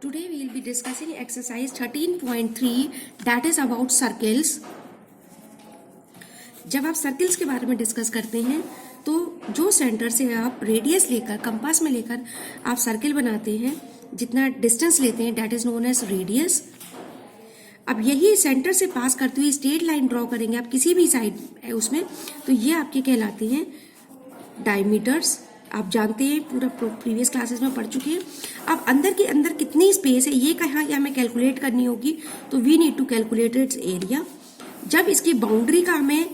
Today we will be discussing exercise 13.3 that is about circles. जब आप circles के बारे में डिस्कस करते हैं तो जो सेंटर से आप रेडियस लेकर कंपास में लेकर आप सर्कल बनाते हैं, जितना डिस्टेंस लेते हैं that is known as radius. अब यही सेंटर से पास करते हुए स्ट्रेट लाइन ड्रॉ करेंगे आप किसी भी साइड है उसमें, तो ये आपके कहलाते हैं डायमीटर्स. आप जानते हैं, पूरा प्रीवियस क्लासेस में पढ़ चुके हैं. अब अंदर के अंदर कितनी स्पेस है ये कहाँ हमें कैलकुलेट करनी होगी, तो we need to calculate its area. जब इसकी बाउंड्री का हमें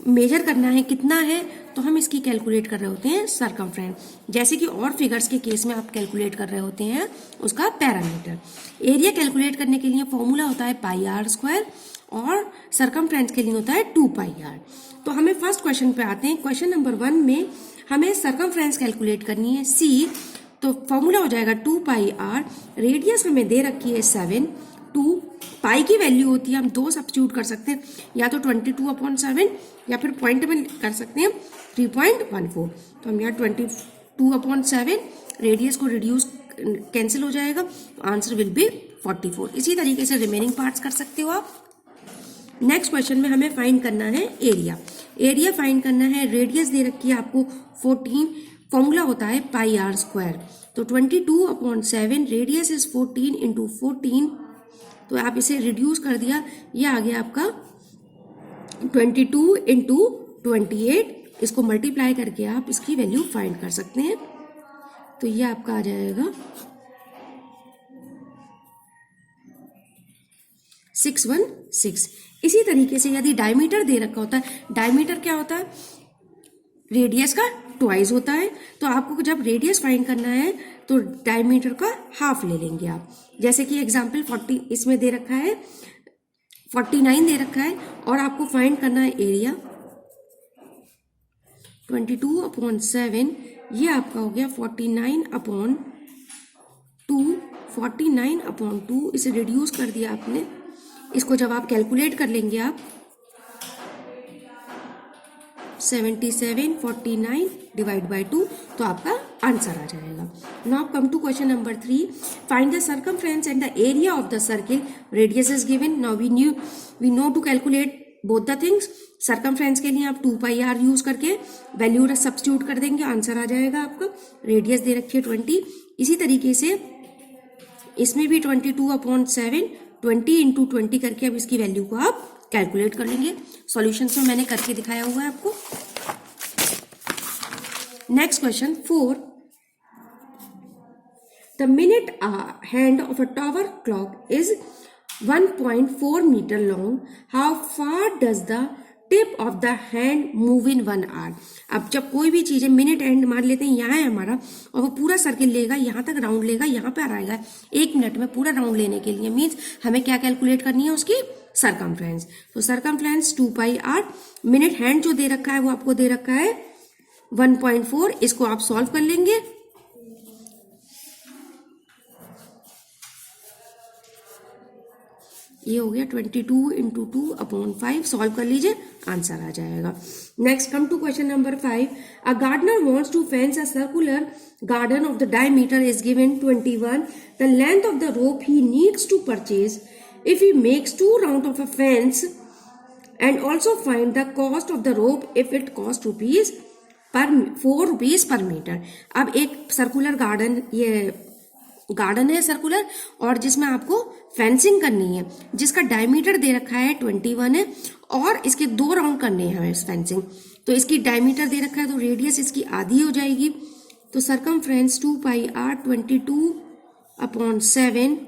मेजर करना है कितना है, तो हम इसकी कैलकुलेट कर रहे होते हैं सरकमफ्रेंस. जैसे कि और फिगर्स के केस में आप कैलकुलेट कर रहे होते हैं उसका पैरामीटर. एरिया कैलकुलेट करने के लिए फॉर्मूला होता है पाई आर स्क्वायर और सरकमफ्रेंस के लिए होता है 2 पाई आर. तो हमें फर्स्ट क्वेश्चन पे आते हैं. क्वेश्चन नंबर 1 में हमें सरकमफ्रेंस कैलकुलेट करनी है सी. तो फॉर्मूला हो जाएगा 2 पाई आर. रेडियस हमें दे रखी है 7. 2 पाई की वैल्यू होती है, हम 2 सब्स्टिट्यूट कर सकते हैं, या तो 22/7 या फिर पॉइंट में कर सकते हैं 3.14. तो हम यहाँ 22/7 रेडियस को रिड्यूस कैंसिल हो जाएगा, तो आंसर विल बी 44. इसी तरीके से रिमेनिंग पार्ट्स कर सकते हो आप. नेक्स्ट क्वेश्चन में हमें फाइंड करना है एरिया. एरिया फाइंड करना है, रेडियस दे रखी है आपको 14. फॉर्मूला होता है पाई आर स्क्वायर. तो 22/7 रेडियस इज 14 इंटू 14. तो आप इसे रिड्यूस कर दिया, ये आ गया आपका 22 इंटू 28. इसको मल्टीप्लाई करके आप इसकी वैल्यू फाइंड कर सकते हैं. तो ये आपका आ जाएगा 616. इसी तरीके से यदि डायमीटर दे रखा होता है, डायमीटर क्या होता है, रेडियस का ट्वाइस होता है. तो आपको जब रेडियस फाइंड करना है तो डायमीटर का हाफ ले लेंगे आप. जैसे कि एग्जांपल 40 इसमें दे रखा है, 49 दे रखा है, और आपको फाइंड करना है एरिया 22/7. ये आपका हो गया 49/2. इसे रिड्यूस कर दिया आपने. इसको जब आप कैलकुलेट कर लेंगे आप 7749 डिवाइड बाई 2, तो आपका आंसर आ जाएगा. Now come to question number 3. Find the circumference and the area of the circle. Radius is given. Now we know to calculate both the things. Circumference के लिए आप 2 पाई आर यूज करके value substitute कर देंगे, answer आ जाएगा आपका. Radius दे रखी है 20. इसी तरीके से इसमें भी 22/7 20 इंटू 20 करके अब इसकी वैल्यू को आप कैलकुलेट कर लेंगे. सॉल्यूशंस में मैंने करके दिखाया हुआ है आपको. Next question 4. The minute hand of a tower clock is 1.4 metre long. How far does the tip of the hand move in 1 hour. अब जब कोई भी चीज है, मिनट हैंड मान लेते हैं यहाँ है हमारा, और वो पूरा सर्किल लेगा, यहाँ तक राउंड लेगा, यहाँ पे आएगा 1 मिनट में. पूरा राउंड लेने के लिए मीन्स हमें क्या कैलकुलेट करनी है, उसकी सरकमफ्रेंस. तो circumference 2 pi r. Minute hand जो दे रखा है वो आपको दे रखा है 1.4. इसको आप सॉल्व कर लेंगे. ये हो गया 22 इंटू 2/5. सॉल्व कर लीजिए, आंसर आ जाएगा. Next come to question number 5. A gardener wants to fence a circular garden of the diameter is given 21. The length of the rope he needs to purchase if he makes 2 rounds of a fence, and also find the cost of the rope if it costs 4 rupees per meter. अब एक circular garden, ये garden है circular, और जिसमें आपको fencing करनी है, जिसका डायमीटर दे रखा है 21 है, और इसके 2 राउंड करने हैं इस फेंसिंग. तो इसकी डायमीटर दे रखा है, तो रेडियस इसकी आधी हो जाएगी. तो सरकमफ्रेंस 2 पाई आर 22/7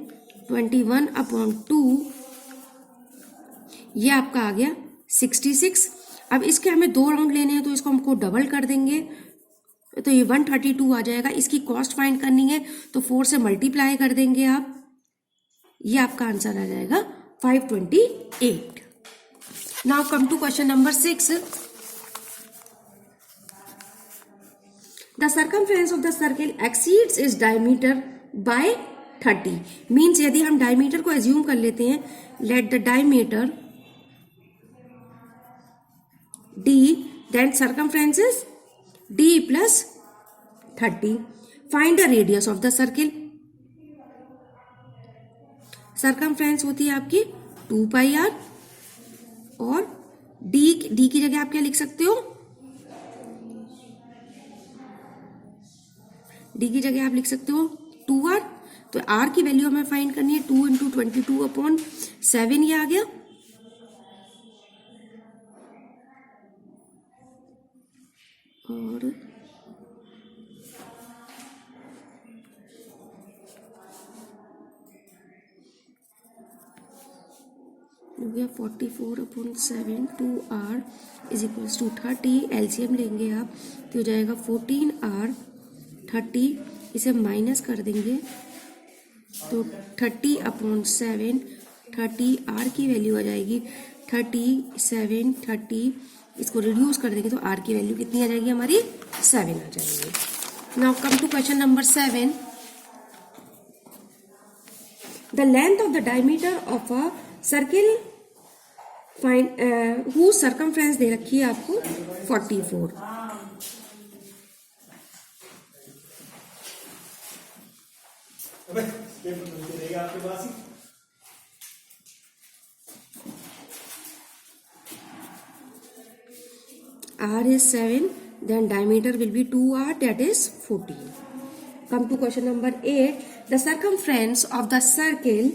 21/2. ये आपका आ गया 66. अब इसके हमें 2 राउंड लेने हैं, तो इसको हमको डबल कर देंगे, तो ये 132 आ जाएगा. इसकी कॉस्ट फाइंड करनी है, तो 4 से मल्टीप्लाई कर देंगे आप. ये आपका आंसर आ जाएगा 528. Now come to question number 6. The circumference of the circle exceeds is diameter by 30. Means यदि हम डायमीटर को एज्यूम कर लेते हैं, let the diameter d, then circumference is d plus 30. Find the radius of the circle. Circumference होती है आपकी 2 pi are, और डी की जगह आप क्या लिख सकते हो, डी की जगह आप लिख सकते हो 2r। तो r की वैल्यू हमें फाइंड करनी है, 2 इंटू 22/7 ये आ गया। और हो गया 44/7, 2r is equals to 30। LCM लेंगे आप तो हो जाएगा 14r 30, इसे माइनस कर देंगे तो 30/7, 30r की वैल्यू आ जाएगी 37, 30, इसको रिड्यूस कर देंगे तो r की वैल्यू कितनी आ जाएगी हमारी 7 आ जाएगी। Now come to question number 7। The length of the diameter of a circle find who circumference दे रखी है आपको 44। आपके पास ही r is 7, then diameter will be 2r, that is 14. Come to question number 8. The circumference of the circle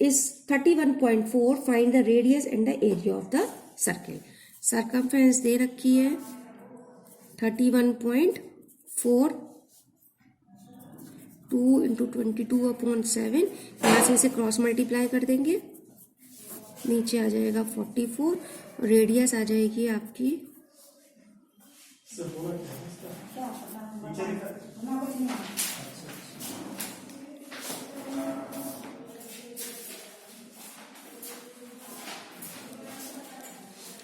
is 31.4. Find the radius and the area of the circle. Circumference दे रखी है 31.4, 2 into 22/7, यहाँ से इसे क्रॉस मल्टीप्लाई कर देंगे, नीचे आ जाएगा 44, और रेडियस आ जाएगी आपकी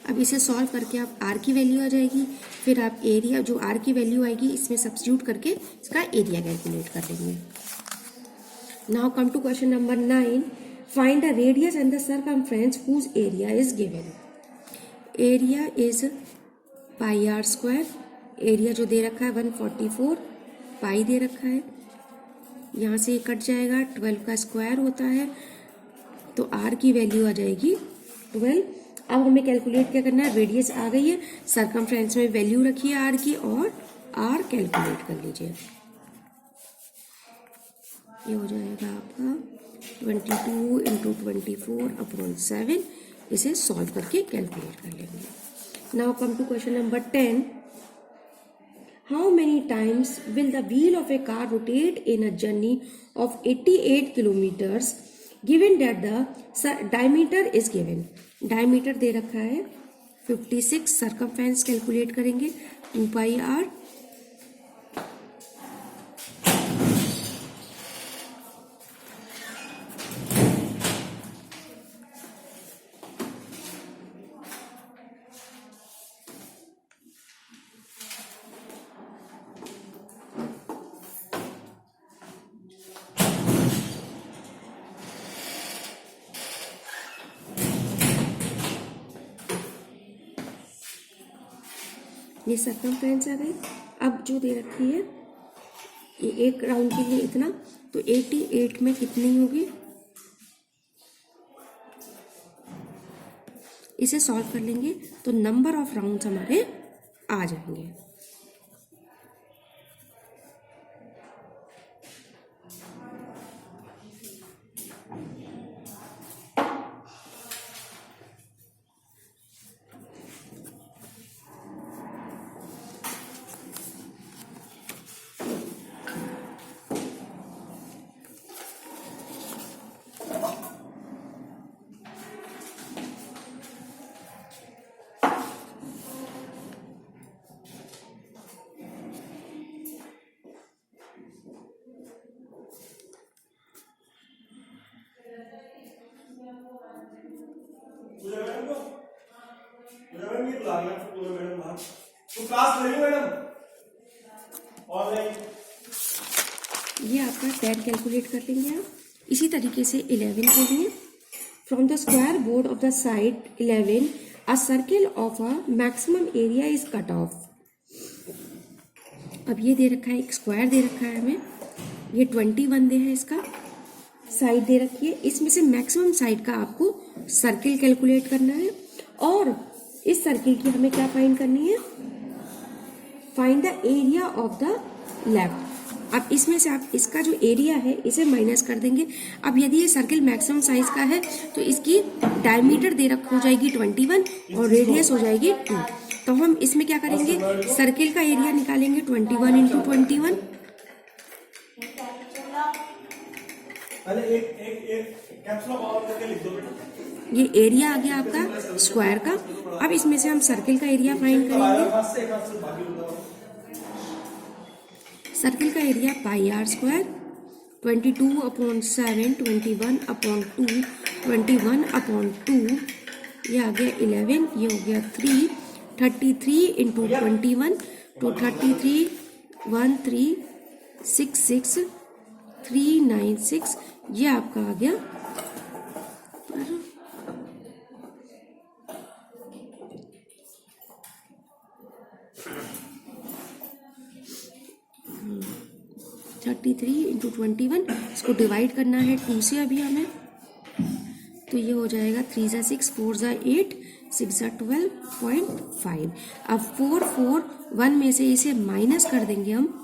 अब इसे सॉल्व करके आप r की वैल्यू आ जाएगी, फिर आप एरिया जो r की वैल्यू आएगी इसमें सब्स्टिट्यूट करके इसका एरिया कैलकुलेट कर लेंगे। Now come to question number 9। Find the radius and the circumference whose area is given. Area is pi r square, area जो दे रखा है 144, पाई दे रखा है, यहाँ से कट जाएगा, 12 का स्क्वायर होता है तो r की वैल्यू आ जाएगी 12। अब हमें कैलकुलेट क्या करना है, रेडियस आ गई है, सर्कमफ्रेंस में वैल्यू रखी है r की, और r कैलकुलेट कर लीजिए। ये हो जाएगा आपका 22 इंटू 24/7, इसे सॉल्व करके कैलकुलेट कर लेंगे। Now come to question number 10। How many times will the wheel of a car rotate in a journey of 88 kilometres given that the diameter is given. Diameter दे रखा है 56, सर्कमफ्रेंस कैलकुलेट करेंगे 2 pi are, ये circumference आ गई। अब जो दे रखी है ये एक राउंड के लिए इतना, तो 88 में कितनी होगी, इसे सॉल्व कर लेंगे तो नंबर ऑफ राउंड्स हमारे आ जाएंगे। ये आपका 10 कैलकुलेट कर लेंगे आप। इसी तरीके से 11 के लिए, from the square board of the side 11 a circle of a maximum area is cut off. अब ये दे रखा है, एक स्क्वायर दे रखा है हमें, ये 21 दे है, इसका साइड दे रखी है। इसमें से मैक्सिमम साइड का आपको सर्किल कैलकुलेट करना है और इस सर्किल की हमें क्या फाइंड करनी है, find the area of the left. अब इसमें से आप इसका जो एरिया है इसे माइनस कर देंगे। अब यदि ये सर्किल मैक्सिमम साइज का है तो इसकी डायमीटर दे रख हो जाएगी 21 और रेडियस हो जाएगी 2। तो हम इसमें क्या करेंगे, सर्किल का एरिया निकालेंगे 21 इंटू 21। पहले एक कैप्स लॉक और करके लिख दो बेटा। ये एरिया आ गया आपका स्क्वायर का। अब इसमें से हम सर्किल का एरिया फाइंड करेंगे। सर्किल का एरिया पाई आर स्क्वायर, 22/7, 21/2, 21/2, ये आ गया 11, ये हो गया 3, 33 इंटू 21 तो 33, 1366, 396, ये आपका आ गया पर 33 इंटू 21, इसको डिवाइड करना है 2 से अभी हमें, तो ये हो जाएगा 3 ज़ा 6, 4 ज़ा 8, 6 ज़ा 12.5। अब 4, 4, 1 में से इसे माइनस कर देंगे हम,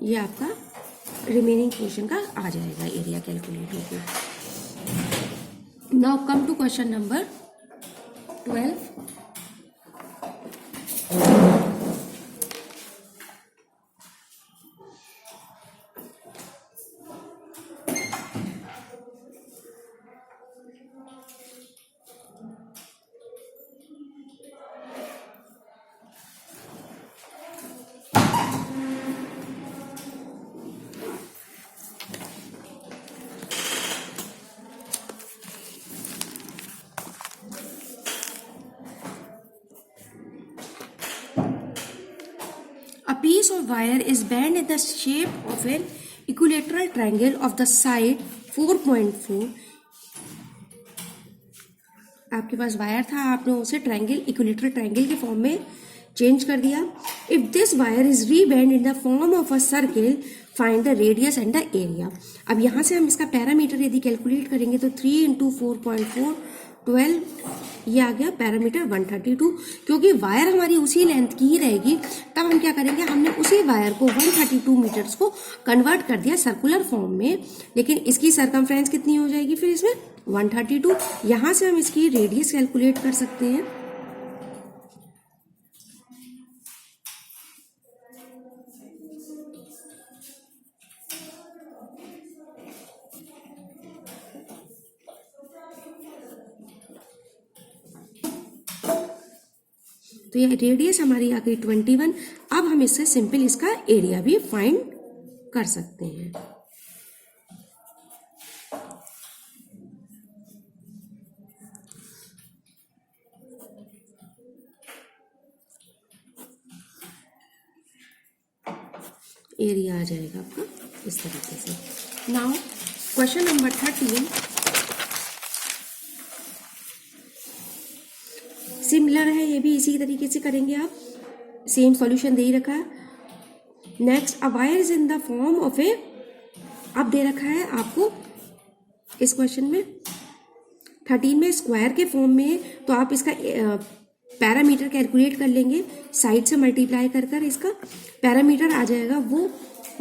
ये आपका रिमेनिंग पोर्शन का आ जाएगा एरिया कैलकुलेट होकर। Now come to question number 12। A piece of wire is bent in the shape of an equilateral triangle of the side 4.4। आपके पास वायर था, आपने उसे ट्रायंगल, इक्विलेटरल ट्रायंगल के फॉर्म में चेंज कर दिया। If this wire is rebend in the form of a circle, find the radius and the area. अब यहाँ से हम इसका पैरामीटर यदि कैलकुलेट करेंगे तो 3 इंटू 4.4, 12, ये आ गया पैरामीटर 132। क्योंकि वायर हमारी उसी लेंथ की ही रहेगी, तब हम क्या करेंगे, हमने उसी वायर को 132 मीटर्स को कन्वर्ट कर दिया सर्कुलर फॉर्म में, लेकिन इसकी सरकमफ्रेंस कितनी हो जाएगी फिर इसमें 132। यहाँ से हम इसकी रेडियस कैलकुलेट कर सकते हैं। तो ये रेडियस हमारी आ गई 21। अब हम इससे सिंपल इसका एरिया भी फाइंड कर सकते हैं। एरिया आ जाएगा आपका इस तरीके से। नाउ क्वेश्चन नंबर 13 सिमिलर है, ये भी इसी तरीके से करेंगे आप, सेम सॉल्यूशन दे ही रखा है। Next, a wire is in the form of a, अब दे रखा है आपको इस क्वेश्चन में 13 में स्क्वायर के फॉर्म में, तो आप इसका पैरामीटर कैलकुलेट कर लेंगे, साइड से मल्टीप्लाई कर कर इसका पैरामीटर आ जाएगा। वो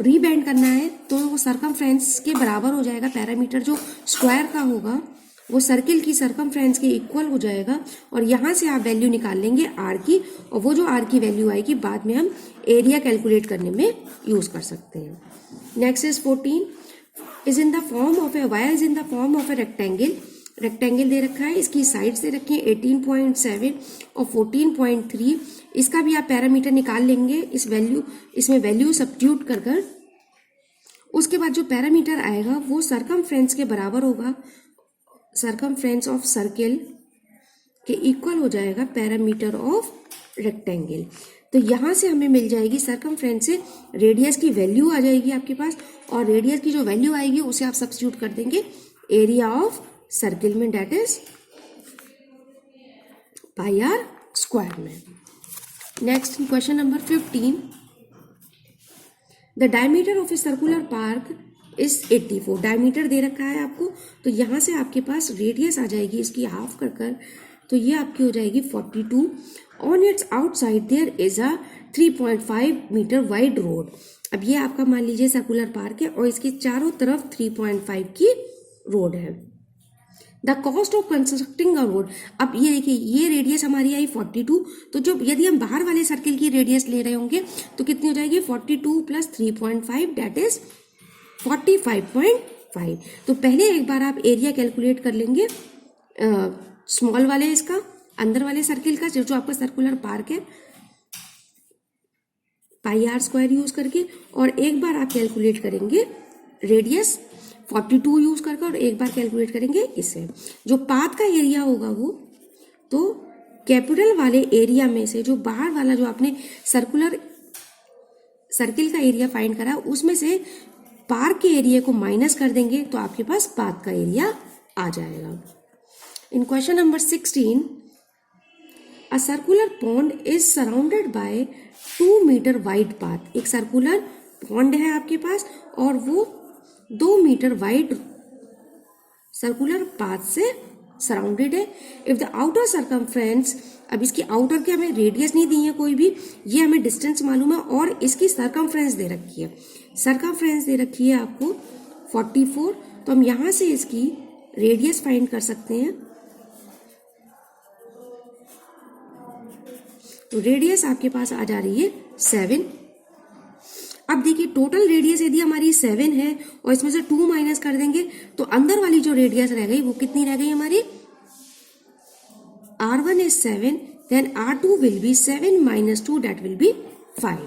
रीबेंड करना है तो वो सरकमफ्रेंस के बराबर हो जाएगा, पैरामीटर जो स्क्वायर का होगा वो सर्किल की सरकमफ्रेंस के इक्वल हो जाएगा। और यहाँ से आप वैल्यू निकाल लेंगे आर की, और वो जो आर की वैल्यू आएगी बाद में हम एरिया कैलकुलेट करने में यूज कर सकते हैं। Next is 14 is in the form of a wire is in the form of a rectangle. Rectangle दे रखा है, इसकी साइड्स दे रखी है 18.7 और 14.3। इसका भी आप पैरामीटर निकाल लेंगे, इस वैल्यू, इसमें वैल्यू सब्स्टिट्यूट कर कर। उसके बाद जो पैरामीटर आएगा वो सरकमफ्रेंस के बराबर होगा, सरकमफ्रेंस ऑफ सर्किल के इक्वल हो जाएगा पैरामीटर ऑफ रेक्टेंगल। तो यहाँ से हमें मिल जाएगी सरकमफ्रेंस से रेडियस की वैल्यू आ जाएगी आपके पास, और रेडियस की जो वैल्यू आएगी उसे आप सब्स्टिट्यूट कर देंगे एरिया ऑफ सर्किल में, that is pi r square में। Next question number 15, the diameter of a circular park is 84। Diameter दे रखा है आपको, तो यहाँ से आपके पास रेडियस आ जाएगी इसकी हाफ कर कर, तो ये आपकी हो जाएगी 42। On its outside there is a 3.5 metre wide road. अब ये आपका मान लीजिए सर्कुलर पार्क है और इसके चारों तरफ 3.5 की रोड है। The cost of constructing a road, अब ये देखिए ये रेडियस हमारी आई 42, तो जो यदि हम बाहर वाले सर्किल की रेडियस ले रहे होंगे तो कितनी हो जाएगी 42 प्लस 3.5 दैट इज 45.5। तो पहले एक बार आप एरिया कैलकुलेट कर लेंगे स्मॉल वाले इसका, अंदर वाले सर्किल का, जो आपका सर्कुलर पार्क है, पाई आर स्क्वायर यूज करके, और एक बार आप कैलकुलेट करेंगे रेडियस 42 यूज करके, और एक बार कैलकुलेट करेंगे इसे। जो पाथ का एरिया होगा वो तो कैपिटल वाले एरिया में से जो बाहर वाला जो आपने सर्किल का एरिया फाइंड करा उसमें से पार्क के एरिया को माइनस कर देंगे तो आपके पास पाथ का एरिया आ जाएगा। In question number 16, a circular pond is surrounded by 2 metre wide path. एक सर्कुलर पॉन्ड है आपके पास और वो 2 मीटर वाइड सर्कुलर पाथ से सराउंडेड है। इफ द आउटर सर्कमफ्रेंस, अब इसकी आउटर की हमें रेडियस नहीं दी है कोई भी, ये हमें डिस्टेंस मालूम है, और इसकी सर्कमफ्रेंस दे रखी है। सर्कमफ्रेंस दे रखी है आपको 44, तो हम यहां से इसकी रेडियस फाइंड कर सकते हैं। तो रेडियस आपके पास आ जा रही है 7। अब देखिए टोटल रेडियस यदि हमारी 7 है और इसमें से 2 माइनस कर देंगे तो अंदर वाली जो रेडियस रह गई वो कितनी रह गई हमारी, R1 is 7, then R2 will be 7 minus 2, that will be 5.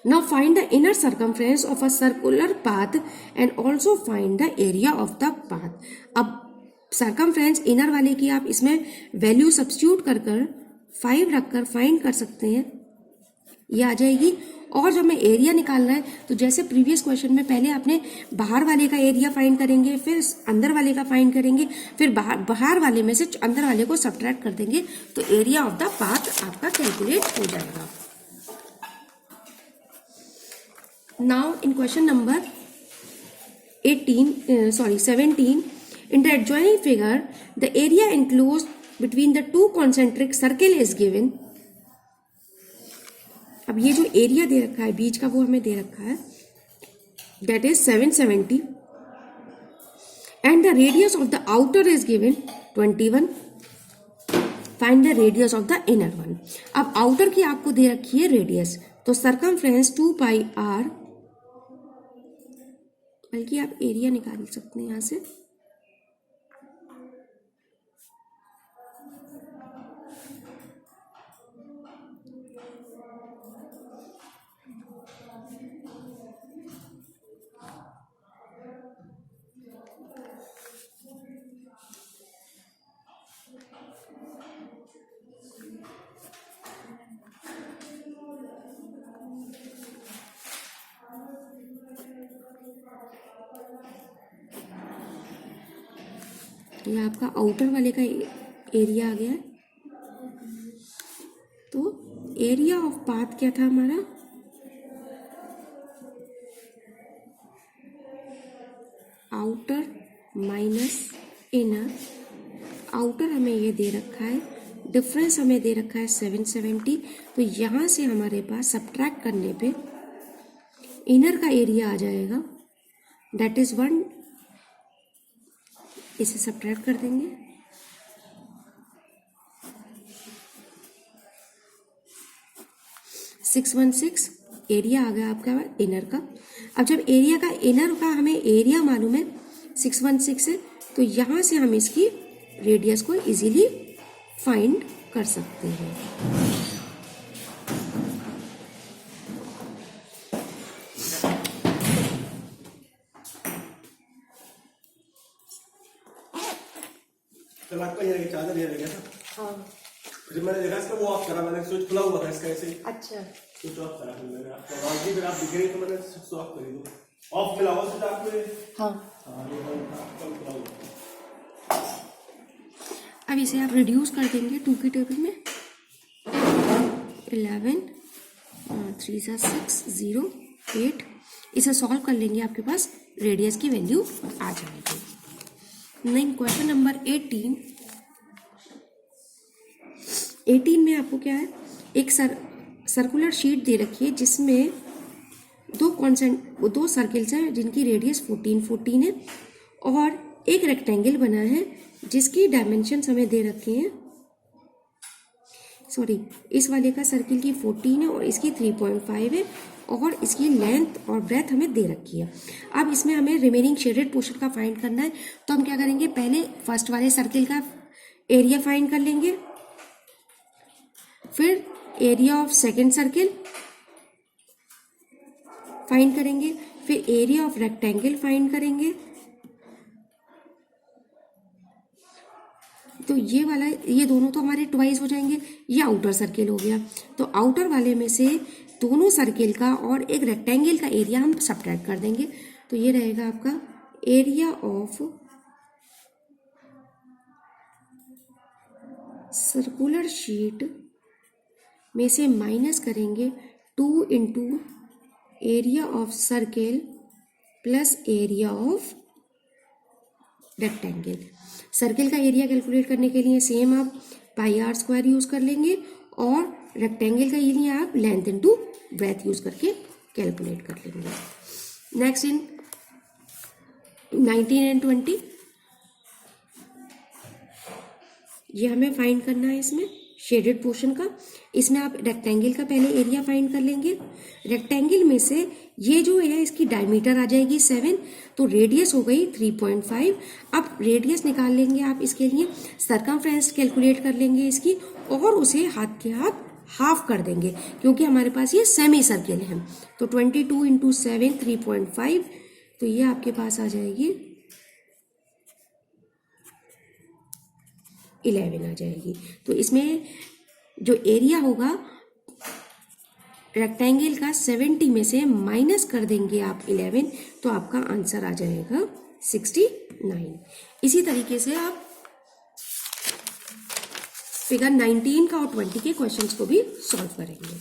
Now find the inner circumference of a circular path and also find the area of the path. अब सर्कमफ्रेंस इनर वाले की आप इसमें वैल्यू सब्स्टिट्यूट कर 5 रखकर find कर सकते हैं, ये आ जाएगी। और जब हमें एरिया निकालना है तो जैसे प्रीवियस क्वेश्चन में पहले आपने बाहर वाले का एरिया फाइंड करेंगे, फिर अंदर वाले का फाइंड करेंगे, फिर बाहर वाले में से अंदर वाले को सब्ट्रैक्ट कर देंगे, तो एरिया ऑफ द पाथ आपका कैलकुलेट हो जाएगा। Now in question number 17, in the adjoining figure the area enclosed between the two concentric circle is given. अब ये जो एरिया दे रखा है बीच का वो हमें दे रखा है, that is 770, and the radius of the outer is given 21. Find the radius of the inner one. अब आउटर की आपको दे रखी है रेडियस, तो सर्कमफ्रेंस 2 पाई आर, बल्कि आप एरिया निकाल सकते हैं यहां से, ये आपका आउटर वाले का एरिया आ गया है। तो एरिया ऑफ पाथ क्या था हमारा, आउटर माइनस इनर। आउटर हमें ये दे रखा है, डिफरेंस हमें दे रखा है 770, तो यहाँ से हमारे पास सब्ट्रैक्ट करने पे इनर का एरिया आ जाएगा, दैट इज 1, इसे सब्ट्रैक्ट कर देंगे, $616 एरिया आ गया आपका इनर का। अब जब एरिया का इनर का हमें एरिया मालूम है 616 है, तो यहाँ से हम इसकी रेडियस को इजीली फाइंड कर सकते हैं। कल आपका ये रहेगा, चादर ये रहेगा ना? हाँ। फिर मैंने देखा इसका वो ऑफ करा, मैंने स्विच खुला हुआ था इसका ऐसे ही अच्छा, स्विच ऑफ करा, फिर मैंने आपको आवाज दी, फिर आप दिख रही तो मैंने स्विच ऑफ करी, तो ऑफ मिला हुआ स्विच आपको ये। हाँ। हाँ ये कम खुला हुआ था। अब इसे आप रिड्यूस कर देंगे 2 की टेबल में। 11 3 सा 6 0 8, इसे सॉल्व कर लेंगे, आपके पास रेडियस की वैल्यू आ जाएगी। नाइन क्वेश्चन नंबर 18 में आपको क्या है, एक सर्कुलर शीट दे रखी है जिसमें दो सर्किल्स हैं जिनकी रेडियस 14 है और एक रेक्टेंगल बना है जिसकी डायमेंशंस हमें दे रखे हैं। सॉरी, इस वाले का सर्किल की 14 है और इसकी 3.5 है और इसकी लेंथ और ब्रेथ हमें दे रखी है। अब इसमें हमें रिमेनिंग शेडेड पोर्शन का फाइंड करना है, तो हम क्या करेंगे, पहले फर्स्ट वाले सर्किल का एरिया फाइंड कर लेंगे, फिर area of second circle find करेंगे, फिर एरिया ऑफ रेक्टेंगल फाइंड करेंगे। तो ये दोनों तो हमारे ट्वाइस हो जाएंगे। ये आउटर सर्किल हो गया, तो आउटर वाले में से दोनों सर्किल का और एक रेक्टेंगल का एरिया हम सब्ट्रैक्ट कर देंगे, तो ये रहेगा आपका एरिया ऑफ सर्कुलर शीट में से माइनस करेंगे 2 into area of circle plus area of rectangle. Circle का एरिया कैलकुलेट करने के लिए सेम आप पाई आर स्क्वायर यूज कर लेंगे और रेक्टेंगल का एरिया आप लेंथ इनटू ब्रेथ यूज करके कैलकुलेट कर लेंगे। नेक्स्ट इन 19 एंड 20, ये हमें फाइंड करना है इसमें शेडेड पोर्शन का। इसमें आप रेक्टेंगल का पहले एरिया फाइंड कर लेंगे। रेक्टेंगल में से ये जो है इसकी डायमीटर आ जाएगी 7, तो रेडियस हो गई 3.5। अब रेडियस निकाल लेंगे आप, इसके लिए सरकमफ्रेंस कैलकुलेट कर लेंगे इसकी और उसे हाथ के हाथ हाफ कर देंगे क्योंकि हमारे पास ये सेमी सर्किल है। तो 22 इंटू 7 3.5, तो ये आपके पास आ जाएगी 11 आ जाएगी। तो इसमें जो एरिया होगा रेक्टेंगल का 70 में से माइनस कर देंगे आप 11, तो आपका आंसर आ जाएगा 69। इसी तरीके से आप फिगर 19 का और 20 के क्वेश्चंस को भी सॉल्व करेंगे।